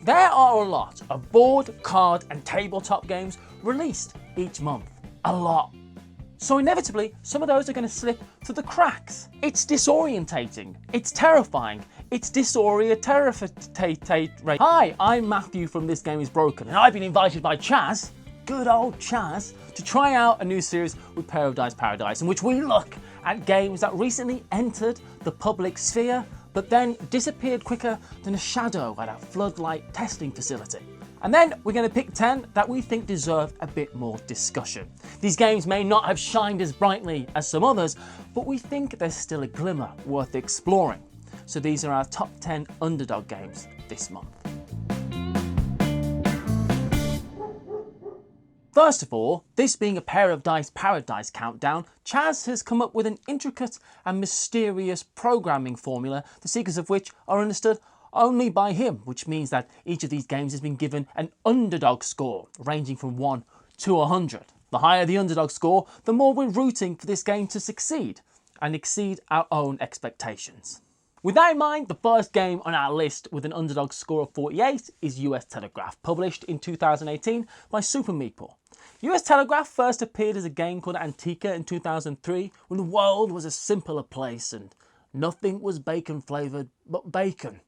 There are a lot of board, card and tabletop games released each month. A lot. So inevitably, some of those are going to slip through the cracks. It's disorientating. It's terrifying. It's disorientating. Hi, I'm Matthew from This Game Is Broken, and I've been invited by Chaz, good old Chaz, to try out a new series with Pair of Dice Paradise, in which we look at games that recently entered the public sphere, but then disappeared quicker than a shadow at a floodlight testing facility. And then we're going to pick 10 that we think deserve a bit more discussion. These games may not have shined as brightly as some others, but we think there's still a glimmer worth exploring. So these are our top 10 Underdog games this month. First of all, this being a Pair of Dice Paradise countdown, Chaz has come up with an intricate and mysterious programming formula, the secrets of which are understood only by him, which means that each of these games has been given an underdog score, ranging from 1 to 100. The higher the underdog score, the more we're rooting for this game to succeed and exceed our own expectations. With that in mind, the first game on our list with an underdog score of 48 is US Telegraph, published in 2018 by Super Meeple. US Telegraph first appeared as a game called Antica in 2003, when the world was a simpler place and nothing was bacon flavoured but bacon.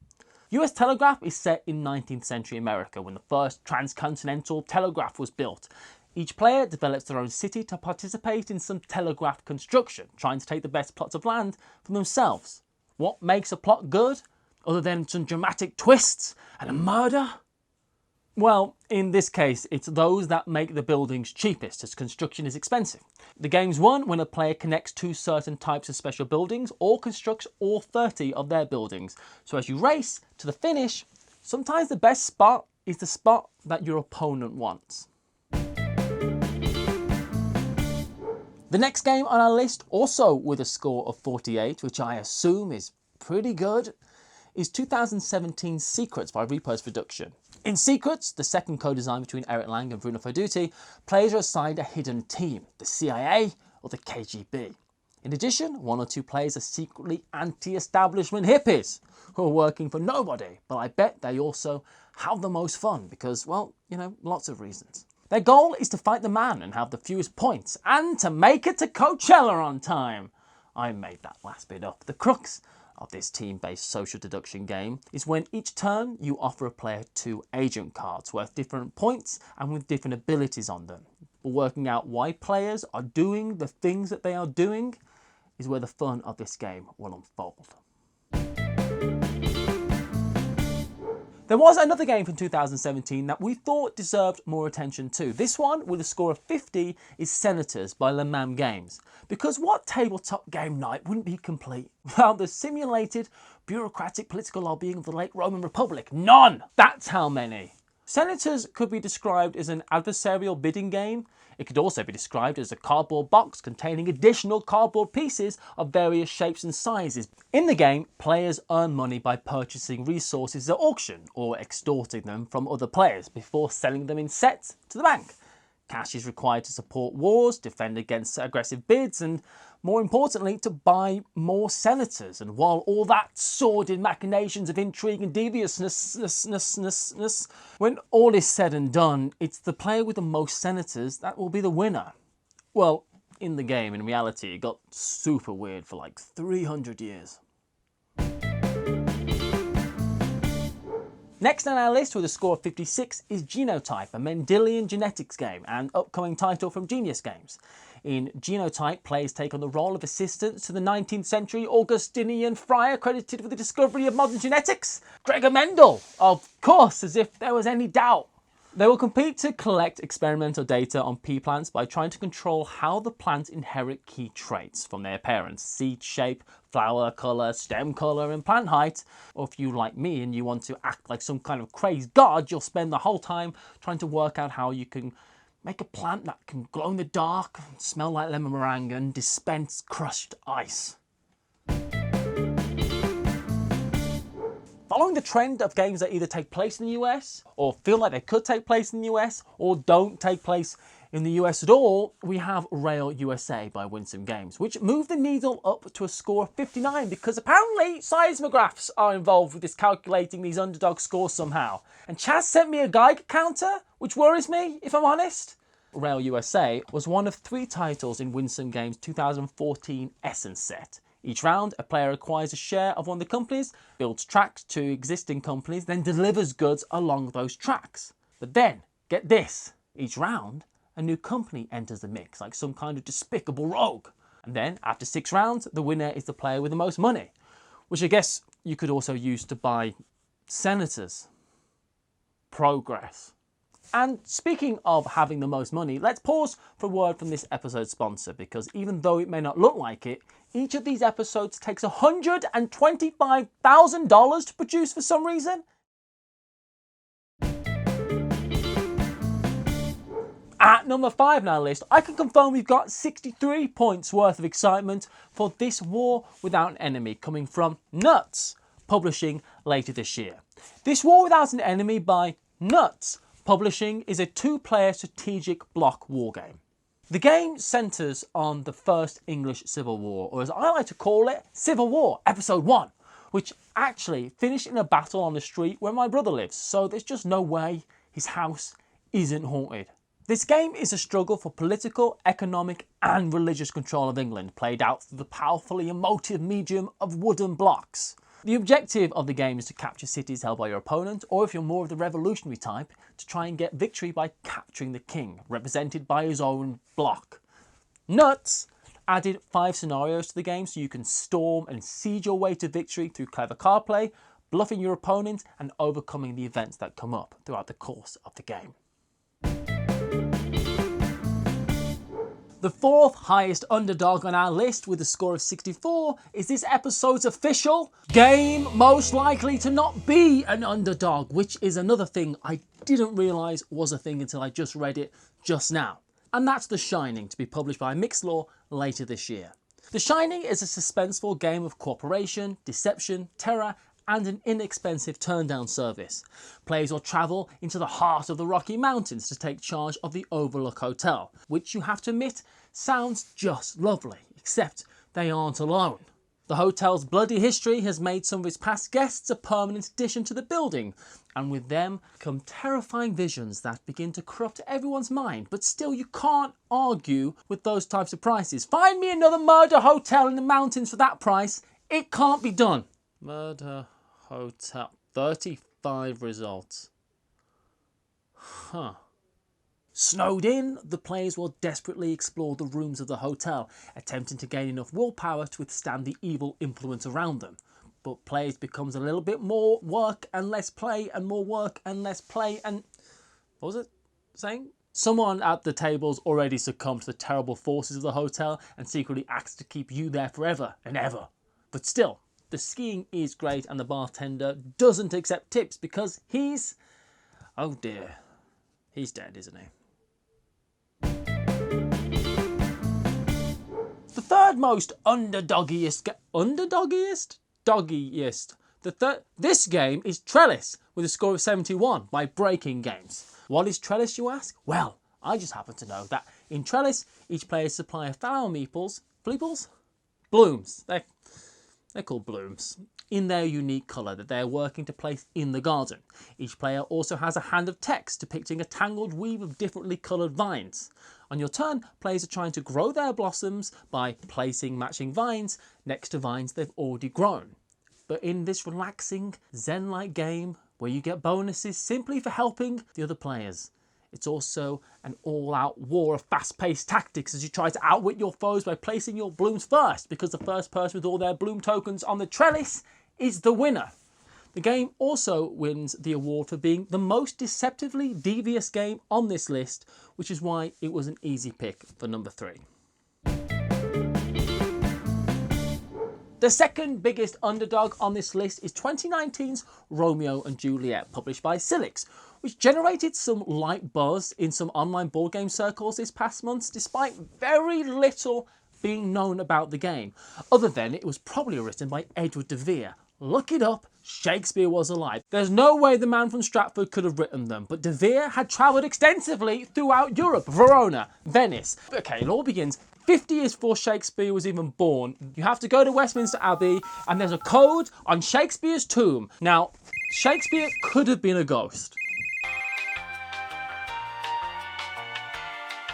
US Telegraph is set in 19th century America when the first transcontinental telegraph was built. Each player develops their own city to participate in some telegraph construction, trying to take the best plots of land for themselves. What makes a plot good, other than some dramatic twists and a murder? Well, in this case, it's those that make the buildings cheapest, as construction is expensive. The game's won when a player connects 2 certain types of special buildings or constructs all 30 of their buildings. So as you race to the finish, sometimes the best spot is the spot that your opponent wants. The next game on our list, also with a score of 48, which I assume is pretty good, is 2017's Secrets by Repos Production. In Secrets, the second co-design between Eric Lang and Bruno Ferduti, players are assigned a hidden team, the CIA or the KGB. In addition, 1 or 2 players are secretly anti-establishment hippies who are working for nobody, but I bet they also have the most fun because, well, you know, lots of reasons. Their goal is to fight the man and have the fewest points, and to make it to Coachella on time. I made that last bit up. The crux of this team-based social deduction game is when each turn you offer a player 2 agent cards worth different points and with different abilities on them. But working out why players are doing the things that they are doing is where the fun of this game will unfold. There was another game from 2017 that we thought deserved more attention too. This one, with a score of 50, is Senators by Le Mans Games. Because what tabletop game night wouldn't be complete without the simulated bureaucratic political lobbying of the late Roman Republic? None! That's how many. Senators could be described as an adversarial bidding game. It could also be described as a cardboard box containing additional cardboard pieces of various shapes and sizes. In the game, players earn money by purchasing resources at auction or extorting them from other players before selling them in sets to the bank. Cash is required to support wars, defend against aggressive bids, and more importantly, to buy more senators. And while all that sordid machinations of intrigue and deviousness, when all is said and done, it's the player with the most senators that will be the winner. Well, in the game, in reality, it got super weird for like 300 years. Next on our list with a score of 56 is Genotype, a Mendelian genetics game and upcoming title from Genius Games. In Genotype, players take on the role of assistants to the 19th century Augustinian friar credited with the discovery of modern genetics, Gregor Mendel, of course, as if there was any doubt. They will compete to collect experimental data on pea plants by trying to control how the plants inherit key traits from their parents: seed shape, flower colour, stem colour and plant height. Or if you like me and you want to act like some kind of crazed god, you'll spend the whole time trying to work out how you can make a plant that can glow in the dark, smell like lemon meringue and dispense crushed ice. Following the trend of games that either take place in the US, or feel like they could take place in the US, or don't take place In the US at all, we have Rail USA by Winsome Games, which moved the needle up to a score of 59 because apparently seismographs are involved with this calculating these underdog scores somehow. And Chaz sent me a Geiger counter, which worries me, if I'm honest. Rail USA was one of 3 titles in Winsome Games' 2014 Essence set. Each round, a player acquires a share of one of the companies, builds tracks to existing companies, then delivers goods along those tracks. But then, get this, each round, a new company enters the mix, like some kind of despicable rogue. And then, after 6 rounds, the winner is the player with the most money, which I guess you could also use to buy senators. Progress. And speaking of having the most money, let's pause for a word from this episode's sponsor, because even though it may not look like it, each of these episodes takes $125,000 to produce for some reason. At number 5 on our list, I can confirm we've got 63 points worth of excitement for This War Without an Enemy, coming from Nuts, publishing later this year. This War Without an Enemy by Nuts Publishing is a 2-player strategic block wargame. The game centres on the First English Civil War, or as I like to call it, Civil War, Episode 1, which actually finished in a battle on the street where my brother lives, so there's just no way his house isn't haunted. This game is a struggle for political, economic and religious control of England, played out through the powerfully emotive medium of wooden blocks. The objective of the game is to capture cities held by your opponent, or if you're more of the revolutionary type, to try and get victory by capturing the king, represented by his own block. Nuts added 5 scenarios to the game so you can storm and siege your way to victory through clever card play, bluffing your opponent and overcoming the events that come up throughout the course of the game. The 4th highest underdog on our list with a score of 64 is this episode's official game most likely to not be an underdog, which is another thing I didn't realise was a thing until I just read it just now. And that's The Shining, to be published by Mixlaw later this year. The Shining is a suspenseful game of cooperation, deception, terror and an inexpensive turn-down service. Players will travel into the heart of the Rocky Mountains to take charge of the Overlook Hotel, which you have to admit sounds just lovely, except they aren't alone. The hotel's bloody history has made some of its past guests a permanent addition to the building, and with them come terrifying visions that begin to corrupt everyone's mind, but still you can't argue with those types of prices. Find me another murder hotel in the mountains for that price, it can't be done. Murder Hotel, 35 results. Huh. Snowed in, the players will desperately explore the rooms of the hotel, attempting to gain enough willpower to withstand the evil influence around them. But players becomes a little bit more work and less play, and more work and less play, and... what was it saying? Someone at the tables already succumbed to the terrible forces of the hotel and secretly acts to keep you there forever and ever. But still, the skiing is great and the bartender doesn't accept tips because he's... oh dear. He's dead, isn't he? The 3rd most underdoggiest... underdoggiest? Doggiest. This game is Trellis with a score of 71 by Breaking Games. What is Trellis, you ask? Well, I just happen to know that in Trellis, each player supply a flower meeples... Bleeples? Blooms. They're called blooms, in their unique colour that they are working to place in the garden. Each player also has a hand of text depicting a tangled weave of differently coloured vines. On your turn, players are trying to grow their blossoms by placing matching vines next to vines they've already grown. But in this relaxing, zen-like game, where you get bonuses simply for helping the other players, it's also an all-out war of fast-paced tactics as you try to outwit your foes by placing your blooms first, because the first person with all their bloom tokens on the trellis is the winner. The game also wins the award for being the most deceptively devious game on this list, which is why it was an easy pick for number 3. The 2nd biggest underdog on this list is 2019's Romeo and Juliet, published by Silix, which generated some light buzz in some online board game circles this past month, despite very little being known about the game, other than it was probably written by Edward de Vere. Look it up, Shakespeare was alive. There's no way the man from Stratford could have written them, but De Vere had travelled extensively throughout Europe, Verona, Venice. Okay, it all begins 50 years before Shakespeare was even born. You have to go to Westminster Abbey, and there's a code on Shakespeare's tomb. Now, Shakespeare could have been a ghost.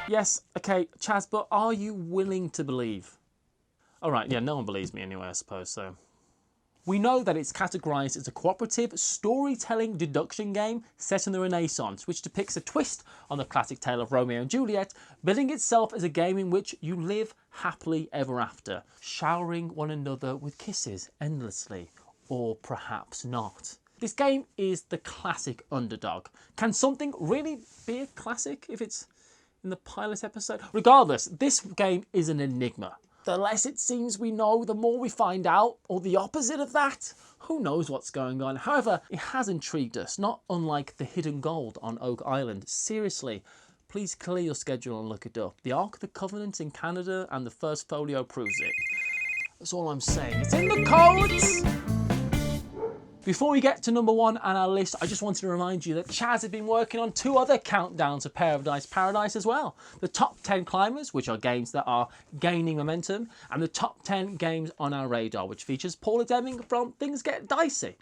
Yes, okay, Chaz, but are you willing to believe? All right, yeah, no one believes me anyway, I suppose, so. We know that it's categorised as a cooperative storytelling deduction game set in the Renaissance, which depicts a twist on the classic tale of Romeo and Juliet, billing itself as a game in which you live happily ever after, showering one another with kisses endlessly, or perhaps not. This game is the classic Underdog. Can something really be a classic if it's in the pilot episode? Regardless, this game is an enigma. The less it seems we know, the more we find out, or the opposite of that. Who knows what's going on? However, it has intrigued us, not unlike the hidden gold on Oak Island. Seriously, please clear your schedule and look it up. The Ark of the Covenant in Canada and the first folio proves it. That's all I'm saying. It's in the codes! Before we get to number 1 on our list, I just wanted to remind you that Chaz has been working on 2 other countdowns of Pair of Dice Paradise as well. The top 10 climbers, which are games that are gaining momentum, and the top 10 games on our radar, which features Paula Deming from Things Get Dicey.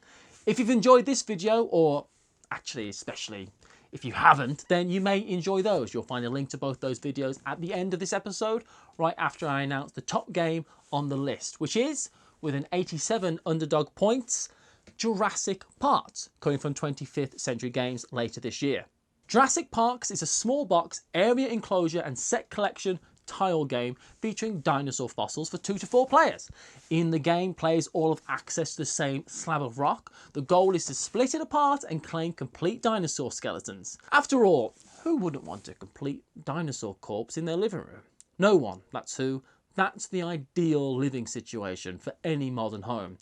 If you've enjoyed this video, or actually especially if you haven't, then you may enjoy those. You'll find a link to both those videos at the end of this episode, right after I announce the top game on the list, which is, with an 87 Underdog points, Jurassic Park, coming from 25th Century Games later this year. Jurassic Park is a small box, area enclosure and set collection tile game featuring dinosaur fossils for 2 to 4 players. In the game, players all have access to the same slab of rock. The goal is to split it apart and claim complete dinosaur skeletons. After all, who wouldn't want a complete dinosaur corpse in their living room? No one, that's who. That's the ideal living situation for any modern home.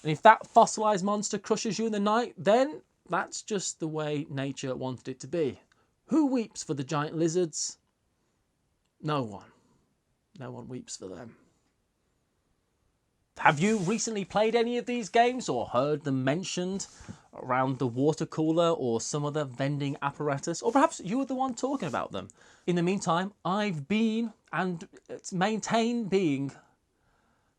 And if that fossilised monster crushes you in the night, then that's just the way nature wanted it to be. Who weeps for the giant lizards? No one. No one weeps for them. Have you recently played any of these games or heard them mentioned around the water cooler or some other vending apparatus? Or perhaps you were the one talking about them. In the meantime, I've been, and it's maintained being,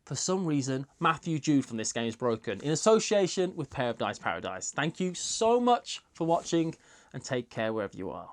for some reason, Matthew Jude from This Game is Broken, in association with Pair of Dice Paradise. Thank you so much for watching, and take care wherever you are.